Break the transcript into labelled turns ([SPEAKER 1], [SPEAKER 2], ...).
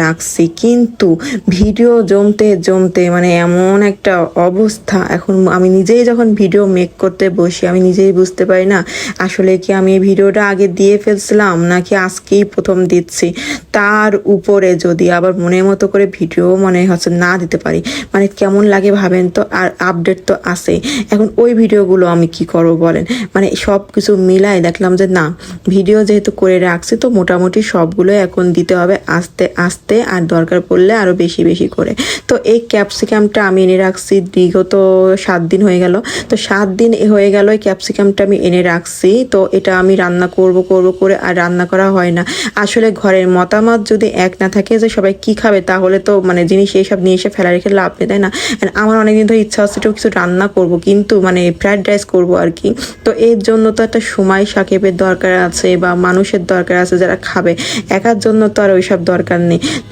[SPEAKER 1] রাখছি, কিন্তু ভিডিও জমতে জমতে মানে এমন একটা অবস্থা, এখন আমি নিজেই যখন ভিডিও মেক করতে বসি আমি নিজেই বুঝতে পারি না আসলে কি আমি এই ভিডিওটা আগে দিয়ে ফেলছিলাম নাকি আজকেই প্রথম দিচ্ছি। তার উপরে যদি আবার মনের মতো করে ভিডিও মনে হচ্ছে না দিতে পারি, মানে কেমন লাগে ভাবেন তো। আর আপডেট তো আছে, এখন ওই ভিডিওগুলো আমি কি করব বলেন। মানে সব কিছু মিলাই দেখলাম যে না, ভিডিও যেহেতু করে রাখছি তো মোটামুটি সবগুলো এখন দিতে হবে আস্তে আস্তে, আর দরকার পড়লে আরো বেশি বেশি করে। তো এই ক্যাপসিকামটা আমি এনে রাখছি বিগত 7 দিন হয়ে গেল। তো 7 দিন হয়ে গেল এই ক্যাপসিকামটা আমি এনে রাখছি। তো এটা আমি রান্না করব করে আর রান্না করা হয় না। আসলে ঘরের মতামত যদি এক না থাকে যে সবাই কি খাবে, তাহলে তো মানে জিনিস এইসব নিয়ে এসে ফেলা রেখে লাভ নেই, তাই না। আমার অনেকদিন ধরে ইচ্ছা হচ্ছে একটু কিছু রান্না করব, কিন্তু মানে ফ্রাইড রাইস করব আর কি। তো এর জন্য তো একটা সময় সাকিবের দরকার আছে বা মানুষের দরকার আছে যারা খাবে, একার জন্য তো আর ওইসব দরকার নেই।